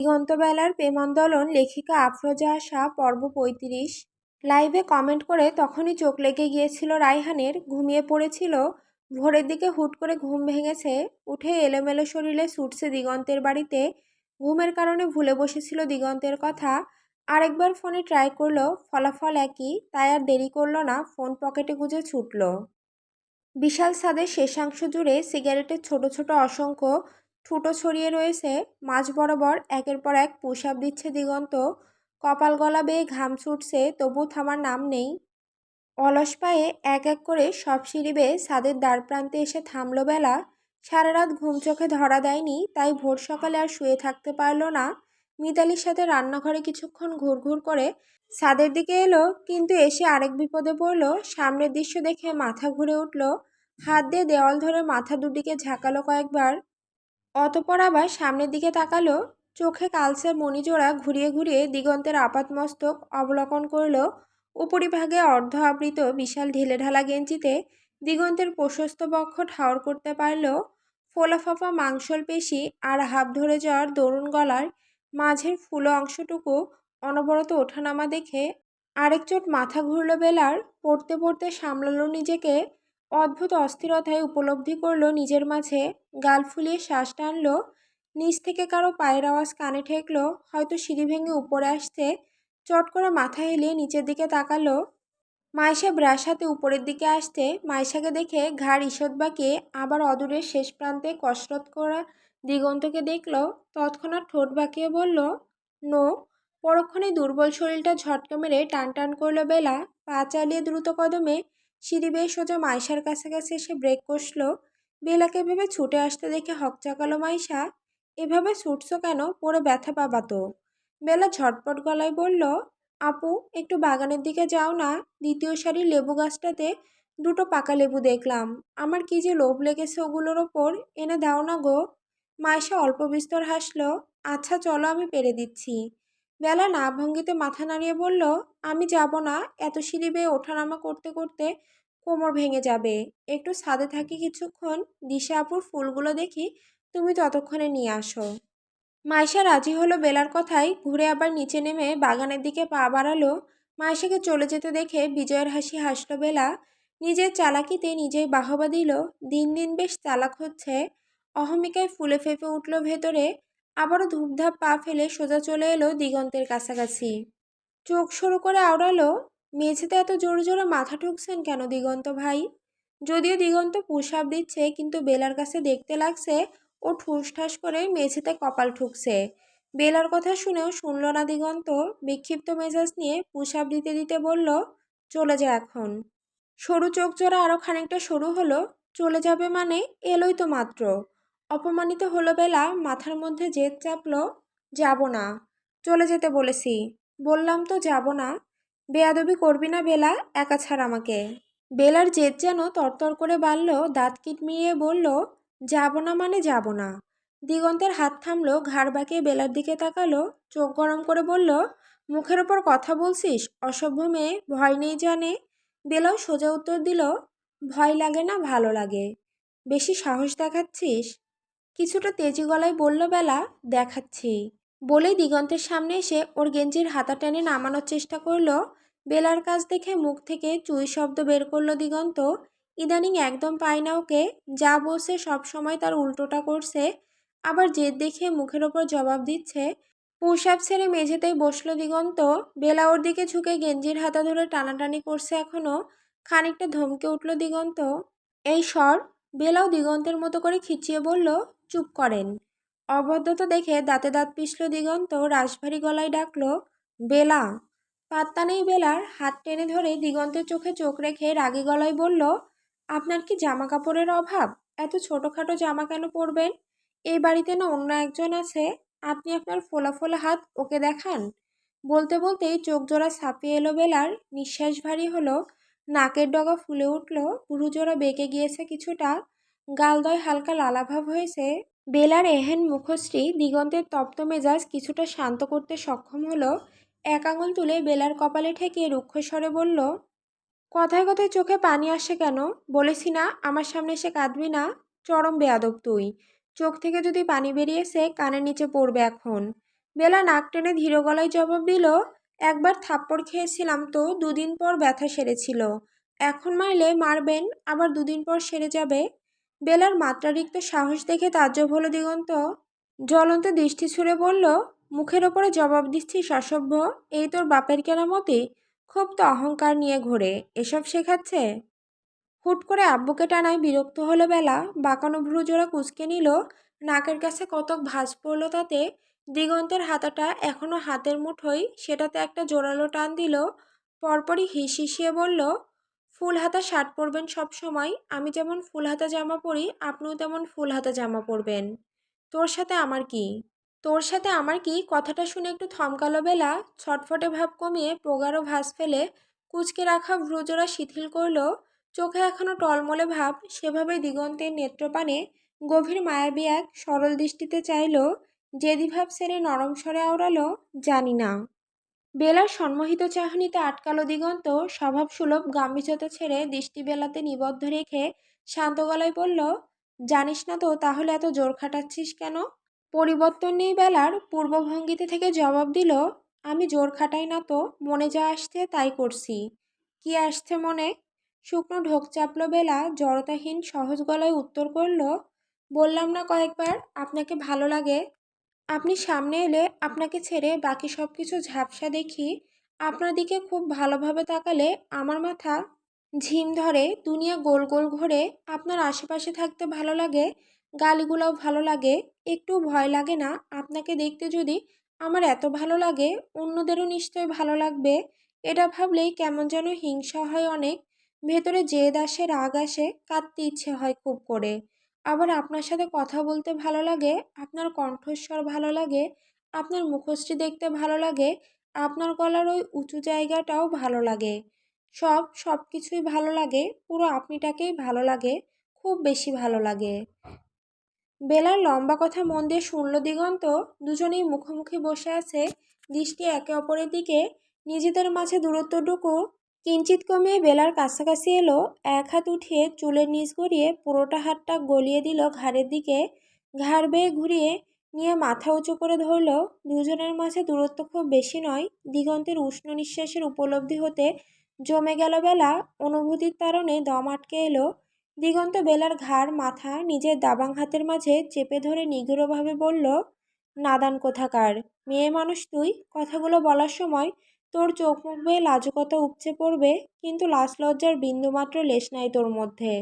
দিগন্তবেলার প্রেমান্দোলন লেখিকা আফরোজা আশা পর্ব ৩৫। লাইভে কমেন্ট করে তখনই চোখ লেগে গিয়েছিল রায়হানের। ঘুমিয়ে পড়েছিল। ভোরের দিকে হুট করে ঘুম ভেঙেছে। উঠে এলোমেলো শরীরে ছুটছে দিগন্তের বাড়িতে। ঘুমের কারণে ভুলে বসেছিল দিগন্তের কথা। আরেকবার ফোনে ট্রাই করলো, ফলাফল একই। তাই আর দেরি করলো না, ফোন পকেটে গুজে ছুটল। বিশাল ছাদের শেষাংশ জুড়ে সিগারেটের ছোট ছোট অসংখ্য ঠুঁটো ছড়িয়ে রয়েছে। মাঝ বরাবর একের পর এক পুশ আপ দিচ্ছে দিগন্ত। কপাল গলা বেয়ে ঘাম ছুটছে, তবু থামার নাম নেই। অলস পায়ে এক এক করে সব সিঁড়ি বেয়ে ছাদের দ্বার প্রান্তে এসে থামল বেলা। সারা রাত ঘুম চোখে ধরা দেয়নি, তাই ভোর সকালে আর শুয়ে থাকতে পারল না। মিতালির সাথে রান্নাঘরে কিছুক্ষণ ঘুরঘুর করে ছাদের দিকে এলো, কিন্তু এসে আরেক বিপদে পড়ল। সামনের দৃশ্য দেখে মাথা ঘুরে উঠল। হাত দিয়ে দেওয়াল ধরে মাথা দুদিকে ঝাঁকালো কয়েকবার। অতঃপর আবার সামনের দিকে তাকালো। চোখে কালচে মণিজোড়া ঘুরিয়ে ঘুরিয়ে দিগন্তের আপাতমস্তক অবলোকন করল। উপরিভাগে অর্ধ আবৃত বিশাল ঢিলেঢালা গেঞ্জিতে দিগন্তের প্রশস্ত বক্ষ ঠাওর করতে পারল। ফোলাফাফা মাংসল পেশি আর হাফ ধরে যাওয়ার দরুণ গলার মাঝের ফুলো অংশটুকু অনবরত ওঠানামা দেখে আরেক চোট মাথা ঘুরল বেলার। পড়তে পড়তে সামলালো নিজেকে। অদ্ভুত অস্থিরতায় উপলব্ধি করল নিজের মাঝে। গাল ফুলিয়ে শ্বাস টানল। নিচ থেকে কারো পায়ের আওয়াজ কানে ঠেকল, হয়তো সিঁড়ি ভেঙে উপরে আসছে। চট করে মাথা হেলিয়ে নিচের দিকে তাকালো। মাইশা ব্রাশ হাতে উপরের দিকে আসতে মাইশাকে দেখে ঘাড় ঈষৎ বাঁকিয়ে আবার অদূরের শেষ প্রান্তে কসরত করা দিগন্তকে দেখল। তৎক্ষণাৎ ঠোঁট বাঁকিয়ে বলল, নো। পরক্ষণেই দুর্বল শরীরটা ঝটকা মেরে টান টান করল বেলা। পা চালিয়ে দ্রুত কদমে সিঁড়ি বেয়ে সোজা মাইশার কাছাকাছি এসে ব্রেক কষল। বেলাকে ভেবে ছুটে আসতে দেখে হকচাকালো মাইশা। এভাবে ছুটছ কেন? পড়ে ব্যথা পাবা তো। বেলা ঝটপট গলায় বলল, আপু একটু বাগানের দিকে যাও না। দ্বিতীয় সারির লেবু গাছটাতে দুটো পাকা লেবু দেখলাম। আমার কি যে লোভ লেগেছে ওগুলোর ওপর, এনে দাও না গো। মাইশা অল্প বিস্তর হাসল। আচ্ছা চলো, আমি পেরে দিচ্ছি। বেলা না ভঙ্গিতে মাথা নাড়িয়ে বলল, আমি যাব না। এত সিঁড়ি বেয়ে ওঠানামা করতে করতে কোমর ভেঙে যাবে। একটু ছাদে থাকি কিছুক্ষণ, দিশা আপুর ফুলগুলো দেখি, তুমি ততক্ষণে নিয়ে আসো। মাইশা রাজি হলো বেলার কথায়। ঘুরে আবার নিচে নেমে বাগানের দিকে পা বাড়ালো। মাইশাকে চলে যেতে দেখে বিজয়ের হাসি হাসল বেলা। নিজের চালাকিতে নিজেই বাহবা দিল। দিন দিন বেশ চালাক হচ্ছে। অহমিকায় ফুলে ফেঁপে উঠল ভেতরে। আবারও ধূপধাপ পা ফেলে সোজা চলে এলো দিগন্তের কাছাকাছি। চোখ সরু করে আওড়ালো, মেঝেতে এত জোরে জোরে মাথা ঠুকছেন কেন দিগন্ত ভাই? যদিও দিগন্ত পুশ-আপ দিচ্ছে, কিন্তু বেলার কাছে দেখতে লাগছে ও ঠুসঠাস করে মেঝেতে কপাল ঠুকছে। বেলার কথা শুনেও শুনল না দিগন্ত। বিক্ষিপ্ত মেজাজ নিয়ে পুশ-আপ দিতে দিতে বলল, চলে যা এখন। সরু চোখ জোড়া আরও খানিকটা সরু হলো। চলে যাবে মানে? এলোই তো মাত্র। অপমানিত হলো বেলা। মাথার মধ্যে জেদ চাপল, যাব না। চলে যেতে বলেছি। বললাম তো যাব না। বেয়াদবি করবি না বেলা, একা ছাড় আমাকে। বেলার জেদ যেন তরতর করে বাড়ল। দাঁত কিটমিয়ে বলল, যাব না মানে যাব না। দিগন্তের হাত থামলো। ঘাড় বাঁকিয়ে বেলার দিকে তাকালো। চোখ গরম করে বলল, মুখের ওপর কথা বলছিস? অসভ্য মেয়ে, ভয় নেই জানে? বেলাও সোজা উত্তর দিল, ভয় লাগে না, ভালো লাগে। বেশি সাহস দেখাচ্ছিস? কিছুটা তেজি গলায় বলল বেলা, দেখাচ্ছি। বলেই দিগন্তের সামনে এসে ওর গেঞ্জির হাতা টেনে নামানোর চেষ্টা করলো। বেলার কাজ দেখে মুখ থেকে চুই শব্দ বের করলো দিগন্ত। ইদানিং একদম পায় না ওকে। যা বলছে সব সময় তার উল্টোটা করছে। আবার জেদ দেখিয়ে মুখের ওপর জবাব দিচ্ছে। পুশ-আপ ছেড়ে মেঝেতেই বসলো দিগন্ত। বেলা ওর দিকে ঝুঁকে গেঞ্জির হাতা ধরে টানাটানি করছে এখনো। খানিকটা ধমকে উঠল দিগন্ত, এই সর। বেলাও দিগন্তের মতো করে খিচিয়ে বলল, চুপ করেন। অভদ্রতা দেখে দাঁতে দাঁত পিষল দিগন্ত। রাশভারী গলায় ডাকল, বেলা। পাত্তা নেই বেলার। হাত টেনে ধরে দিগন্তের চোখে চোখ রেখে রাগী গলায় বলল, আপনার কি জামা কাপড়ের অভাব? এত ছোটোখাটো জামা কেন পরবেন? এই বাড়িতে না অন্য একজন আছে? আপনি আপনার ফোলা ফোলা হাত ওকে দেখান। বলতে বলতেই চোখ জোড়া ছাপিয়ে এলো বেলার। নিঃশ্বাস ভারী হলো। নাকের ডগা ফুলে উঠল। ভুরুজোড়া বেঁকে গিয়েছে কিছুটা। গালদয় হালকা লালাভাব হয়েছে। বেলার এহেন মুখশ্রী দিগন্তের তপ্ত মেজাজ কিছুটা শান্ত করতে সক্ষম হলো। এক আঙুল তুলে বেলার কপালে ঠেকিয়ে রুক্ষ স্বরে বলল, কথায় কথায় চোখে পানি আসে কেন? বলেছি না আমার সামনে এসে কাঁদবি না। চরম বেয়াদব তুই। চোখ থেকে যদি পানি বেরিয়েছে কানের নিচে পড়বে এখন। বেলা নাক টেনে ধীর গলায় জবাব দিল, একবার থাপ্পড় খেয়েছিলাম তো 2 দিন পর ব্যথা সেরেছিল। এখন মারলে মারবেন, আবার 2 দিন পর সেরে যাবে? বেলার মাত্রাতিরিক্ত সাহস দেখে তাজ্জব হলো দিগন্ত। জ্বলন্ত দৃষ্টি ছুড়ে বলল, মুখের ওপরে জবাব দিচ্ছিস অসভ্য? এই তোর বাপের কেরামতি? খুব তো অহংকার নিয়ে ঘোরে, এসব শেখাচ্ছে? হুট করে আব্বুকে টানায় বিরক্ত হলো বেলা, বাঁকানো ভ্রুজোড়া কুঁচকে নিল, নাকের কাছে কতক ভাঁজ পড়ল তাতে। দিগন্তের হাতাটা এখনো হাতের মুঠোয়, সেটাতে একটা জোরালো টান দিল। পরপরই হিসিয়ে বলল, ফুল হাতা শার্ট পরবেন সব সময়, আমি যেমন ফুল হাতা জামা পরি আপনিও তেমন ফুল হাতা জামা পরবেন। তোর সাথে আমার কি? তোর সাথে আমার কি? কথাটা শুনে একটু থমকালো বেলা, ছটফটে ভাব কমিয়ে প্রগাঢ় ভাঁজ ফেলে কুঁচকে রাখা ভ্রুজোড়া শিথিল করল। চোখে এখনো টলমলে ভাব, সেভাবেই দিগন্তের নেত্রপানে গভীর মায়াবী এক সরল দৃষ্টিতে চাইল। জেদি ভাব সেরে নরম স্বরে আওড়ালো, জানি না। বেলার সম্মোহিত চাহনিতে আটকালো দিগন্ত, স্বভাবসুলভ গাম্ভীর্যতা ছেড়ে দৃষ্টি বেলাতে নিবদ্ধ রেখে শান্ত গলায় বলল, জানিস না তো তাহলে এত জোর খাটাচ্ছিস কেন? পরিবর্তন নেই বেলার, পূর্বভঙ্গিতে থেকে জবাব দিল, আমি জোর খাটাই না তো, মনে যা আসছে তাই করছি। কি আসছে মনে? শুকনো ঢোক চাপল বেলা, জড়তাহীন সহজ গলায় উত্তর করল, বললাম না কয়েকবার আপনাকে ভালো লাগে। আপনি সামনে এলে আপনাকে ছেড়ে বাকি সব কিছু ঝাপসা দেখি। আপনার দিকে খুব ভালোভাবে তাকালে আমার মাথা ঝিম ধরে, দুনিয়া গোল গোল ঘোরে। আপনার আশেপাশে থাকতে ভালো লাগে, গালিগুলোও ভালো লাগে। একটু ভয় লাগে না আপনাকে দেখতে যদি আমার এত ভালো লাগে, অন্যদেরও নিশ্চয় ভালো লাগবে। এটা ভাবলেই কেমন যেন হিংসা হয় অনেক, ভেতরে জেদ আসে, রাগ আসে, কাঁদতে ইচ্ছে হয় খুব করে। আবার আপনার সাথে কথা বলতে ভালো লাগে, আপনার কণ্ঠস্বর ভালো লাগে, আপনার মুখশ্রী দেখতে ভালো লাগে, আপনার গলার ওই উঁচু জায়গাটাও ভালো লাগে। সব কিছুই ভালো লাগে, পুরো আপনিটাকেই ভালো লাগে, খুব বেশি ভালো লাগে। বেলার লম্বা কথা মন দিয়ে শুনল দিগন্ত। দুজনেই মুখোমুখি বসে আছে, দৃষ্টি একে অপরের দিকে। নিজেদের মাঝে দূরত্বটুকু কিঞ্চিত কমিয়ে বেলার কাছাকাছি এলো, এক হাত উঠিয়ে চুলের নিচ গড়িয়ে পুরোটা হাতটা গলিয়ে দিল ঘাড়ের দিকে। ঘাড় বেয়ে ঘুরিয়ে নিয়ে মাথা উঁচু করে ধরল। দুজনের মাঝে দূরত্ব খুব বেশি নয়, দিগন্তের উষ্ণ নিঃশ্বাসের উপলব্ধি হতে জমে গেল বেলা, অনুভূতির তাড়নে দম আটকে এলো। দিগন্ত বেলার ঘাড় মাথা নিজের দাবাং হাতের মাঝে চেপে ধরে নিগূঢ়ভাবে বলল, নাদান কোথাকার মেয়ে মানুষ তুই, কথাগুলো বলার সময় তোর চোখ মুখ বেয়ে লাজুকতা উপচে পড়বে, কিন্তু লাজ লজ্জার বিন্দুমাত্র লেশ নাই তোর মধ্যে।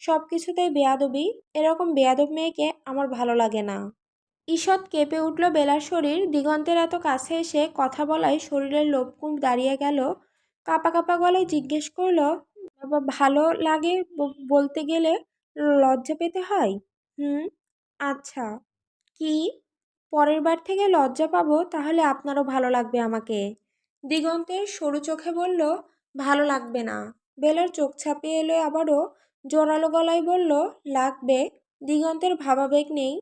সব কিছুতেই বেয়াদবি, এরকম বেয়াদব মেয়েকে আমার ভালো লাগে না। ঈষৎ কেঁপে উঠল বেলার শরীর, দিগন্তের এত কাছে এসে কথা বলায় শরীরের লোমকূপ দাঁড়িয়ে গেল। কাঁপা কাঁপা গলায় জিজ্ঞেস করল, বাবা ভালো লাগে বলতে গেলে লজ্জা পেতে হয়? হুম। আচ্ছা। কি? পরের বার থেকে লজ্জা পাবো তাহলে আপনারও ভালো লাগবে আমাকে। দিগন্তের সরু চোখে বলল, ভালো লাগবে না। বেলার চোখ ছাপিয়ে এলো আবারও, জোরালো গলায় বলল, লাগবে। দিগন্তের ভাবাবেগ নেই,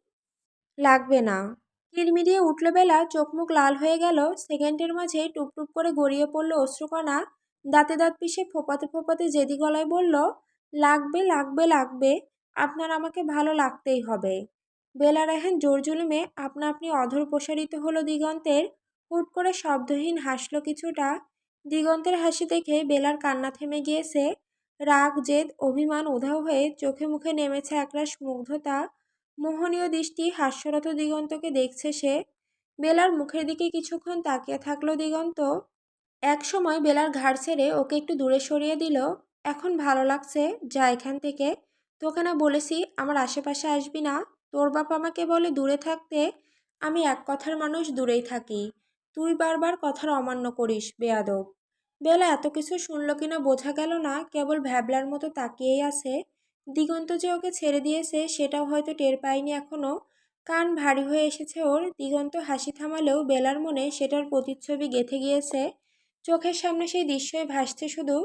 লাগবে না। কিরমিরিয়ে উঠল বেলা, চোখ মুখ লাল হয়ে গেল, সেকেন্ডের মাঝে টুপটুপ করে গড়িয়ে পড়ল অশ্রুকণা। দাঁতে দাঁত পিষে ফোপাতে ফোপাতে জেদি গলায় বলল, লাগবে লাগবে লাগবে, আপনার আমাকে ভালো লাগতেই হবে। বেলার এহেন জোর জুলুমে আপনা আপনি অধর প্রসারিত হলো দিগন্তের। হুট করে শব্দহীন হাসল কিছুটা। দিগন্তের হাসি দেখে বেলার কান্না থেমে গিয়েছে। রাগ জেদ অভিমান উধাও হয়ে চোখে মুখে নেমেছে একরাশ মুগ্ধতা। মোহনীয় দৃষ্টি হাস্যরত দিগন্তকে দেখছে সে। বেলার মুখের দিকে কিছুক্ষণ তাকিয়ে থাকলো দিগন্ত। এক সময় বেলার ঘাড় ছেড়ে ওকে একটু দূরে সরিয়ে দিল। এখন ভালো লাগছে, যা এখান থেকে। তোকে না বলেছি আমার আশেপাশে আসবি না? তোর বাপ আমাকে বলে দূরে থাকতে, আমি এক কথার মানুষ, দূরেই থাকি। তুই বারবার কথার অমান্য করিস, বেয়াদব। বেলা এত কিছু শুনল কিনা বোঝা গেল না, কেবল ভ্যাবলার মতো তাকিয়েই আছে। দিগন্ত যে ওকে ছেড়ে দিয়েছে সেটাও হয়তো টের পায়নি এখনো। কান ভারী হয়ে এসেছে ওর। দিগন্ত হাসি থামালেও বেলার মনে সেটার প্রতিচ্ছবি গেঁথে গিয়েছে। চোখের সামনে সেই দৃশ্যই ভাসছে শুধু।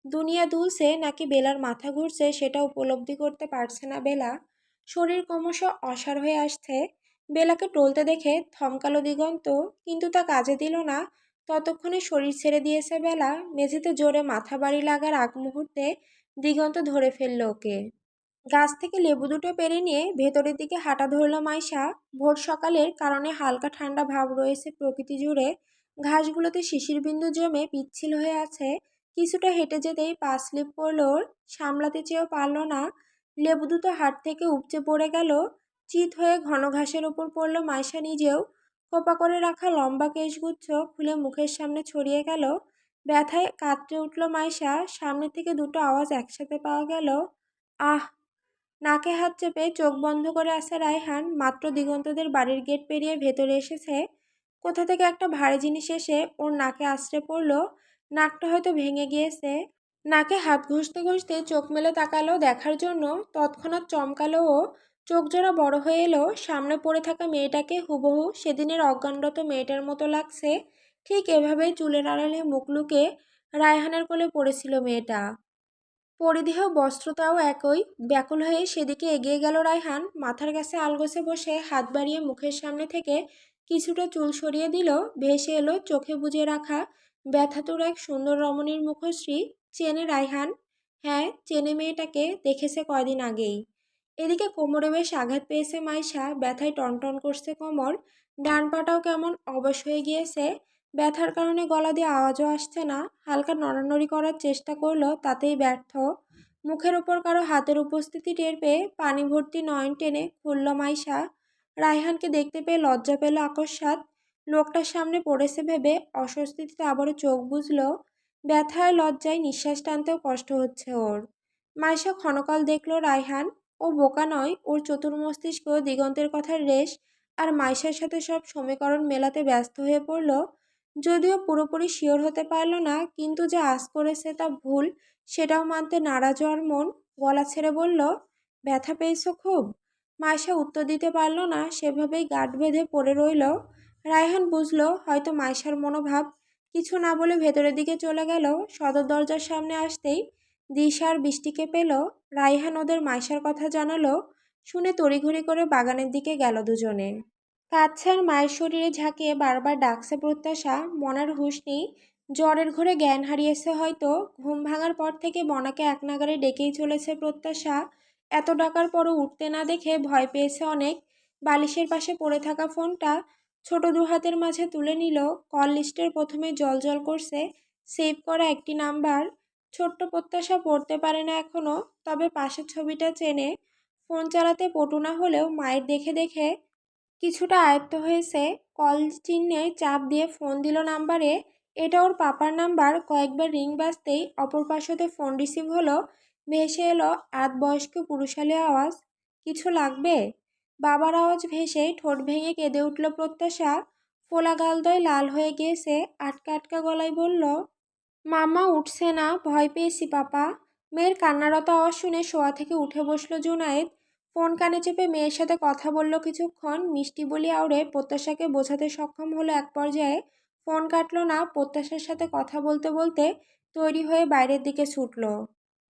দুনিয়া দুলছে নাকি বেলার মাথা ঘুরছে সেটা উপলব্ধি করতে পারছে না বেলা। শরীর ক্রমশ অসাড় হয়ে আসছে। বেলাকে টলতে দেখে থমকালো দিগন্ত, কিন্তু তা কাজে দিল না। ততক্ষণে শরীর ছেড়ে দিয়েছে বেলা। মেঝেতে জোরে মাথা বাড়ি লাগার আগ মুহূর্তে দিগন্ত ধরে ফেলল ওকে। গাছ থেকে লেবু দুটো পেড়ে নিয়ে ভেতরের দিকে হাঁটা ধরল মাইশা। ভোর সকালের কারণে হালকা ঠান্ডা ভাব রয়েছে প্রকৃতি জুড়ে। ঘাসগুলোতে শিশির বিন্দু জমে পিচ্ছিল হয়ে আছে। কিছুটা হেঁটে যেতেই পা স্লিপ করল ওর, সামলাতে চেয়েও পারল না। লেবু দুটো হাত থেকে উপচে পড়ে গেল। চিত হয়ে ঘন ঘাসের ওপর পড়ল মাইশা নিজেও। খোপা করে রাখা লম্বা কেশগুচ্ছ খুলে মুখের সামনে ছড়িয়ে গেল। ব্যথায় কাতরে উঠল মাইশা। সামনে থেকে দুটো আওয়াজ একসাথে পাওয়া গেল। আহ! নাকে হাত চেপে চোখ বন্ধ করে আসা রায়হান মাত্র দিগন্তদের বাড়ির গেট পেরিয়ে ভেতরে এসেছে। কোথা থেকে একটা ভারী জিনিস এসে ওর নাকে আছড়ে পড়ল। নাকটা হয়তো ভেঙে গিয়েছে। নাকে হাত ঘষতে ঘষতে চোখ মেলে তাকালো দেখার জন্য। তৎক্ষণাৎ চমকালো ও। চোখ জোড়া বড় হয়ে এলো। সামনে পড়ে থাকা মেয়েটাকে হুবহু সেদিনের অজ্ঞানরত মেয়েটার মতো লাগছে। ঠিক এভাবেই চুলের আড়ালে মুখ লুকে রায়হানের কোলে পড়েছিল মেয়েটা। পরিধেয় বস্ত্রটাও একই। ব্যাকুল হয়ে সেদিকে এগিয়ে গেল রায়হান। মাথার কাছে আলগোছে বসে হাত বাড়িয়ে মুখের সামনে থেকে কিছুটা চুল সরিয়ে দিল। ভেসে এলো চোখে বুজে রাখা ব্যথাতুর এক সুন্দর রমণীর মুখশ্রী। চেনে রায়হান? হ্যাঁ, চেনে মেয়েটাকে, দেখেছে কয়দিন আগেই। এদিকে কোমরে বেশ আঘাত পেয়েছে মাইশা। ব্যথায় টনটন করছে কোমর। ডান পাটাও কেমন অবশ হয়ে গিয়েছে। ব্যথার কারণে গলা দিয়ে আওয়াজও আসছে না। হালকা নড়ানড়ি করার চেষ্টা করলো, তাতেই ব্যর্থ। মুখের ওপর কারো হাতের উপস্থিতি টের পেয়ে পানি ভর্তি নয়ন টেনে খুলল মাইশা। রায়হানকে দেখতে পেয়ে লজ্জা পেল আকস্মাৎ। লোকটার সামনে পড়েছে ভেবে অস্বস্তিতে আবারও চোখ বুজল। ব্যথায় লজ্জায় নিঃশ্বাস টানতেও কষ্ট হচ্ছে ওর। মাইশা ক্ষণকাল দেখল রায়হান। ও বোকা নয়, ওর চতুর মস্তিষ্ক দিগন্তের কথার রেশ আর মাইশার সাথে সব সমীকরণ মেলাতে ব্যস্ত হয়ে পড়ল। যদিও পুরোপুরি শিওর হতে পারল না, কিন্তু যা আঁচ করেছে তা ভুল সেটাও মানতে নারাজ ওর মন। গলা ছেড়ে বলল, ব্যথা পেয়েছো খুব? মাইশা উত্তর দিতে পারল না, সেভাবেই গাঁট বেঁধে পড়ে রইল। রায়হান বুঝল হয়তো মাইশার মনোভাব। কিছু না বলে ভেতরের দিকে চলে গেল। সদর দরজার সামনে আসতেই দিশা আর বৃষ্টিকে পেল। রায়হান ওদের মাইশার কথা জানালো। শুনে তড়িঘড়ি করে বাগানের দিকে গেল দুজনে। কাঁদছে আর মায়ের শরীরে ঝাঁকিয়ে বারবার ডাকছে প্রত্যাশা। মনার হুঁশ নেই। জ্বরের ঘোরে জ্ঞান হারিয়েছে হয়তো। ঘুম ভাঙার পর থেকে মনাকে একনাগাড়ে ডেকেই চলেছে প্রত্যাশা। এত ডাকার পরও উঠতে না দেখে ভয় পেয়েছে অনেক। বালিশের পাশে পড়ে থাকা ফোনটা ছোট দু হাতের মাঝে তুলে নিল। কল লিস্টের প্রথমে জল করছে সেভ করা একটি নাম্বার। ছোট্ট প্রত্যাশা পড়তে পারে না এখনো, তবে পাশের ছবিটা চেনে। ফোন চালাতে পটু না হলেও মায়ের দেখে দেখে কিছুটা আয়ত্ত হয়েছে। কল চিহ্নে চাপ দিয়ে ফোন দিল নাম্বারে। এটা ওর পাপার নাম্বার। কয়েকবার রিং বাজতেই অপর পাশ হতে ফোন রিসিভ হলো। ভেসে এলো আধবয়স্ক পুরুষালী আওয়াজ, কিছু লাগবে? বাবার আওয়াজ ভেসে ঠোঁট ভেঙে কেঁদে উঠল প্রত্যাশা। ফোলা গালদয় লাল হয়ে গিয়েছে। আটকা আটকা গলায় বলল, মামা উঠছে না, ভয় পেয়েছি পাপা। মেয়ের কান্নারত আওয়াজ শুনে শোয়া থেকে উঠে বসল জুনায়েদ। ফোন কানে চেপে মেয়ের সাথে কথা বলল কিছুক্ষণ। মিষ্টি বলি আওড়ে প্রত্যাশাকে বোঝাতে সক্ষম হলো এক পর্যায়ে। ফোন কাটলো না। প্রত্যাশার সাথে কথা বলতে বলতে তৈরি হয়ে বাইরের দিকে ছুটল।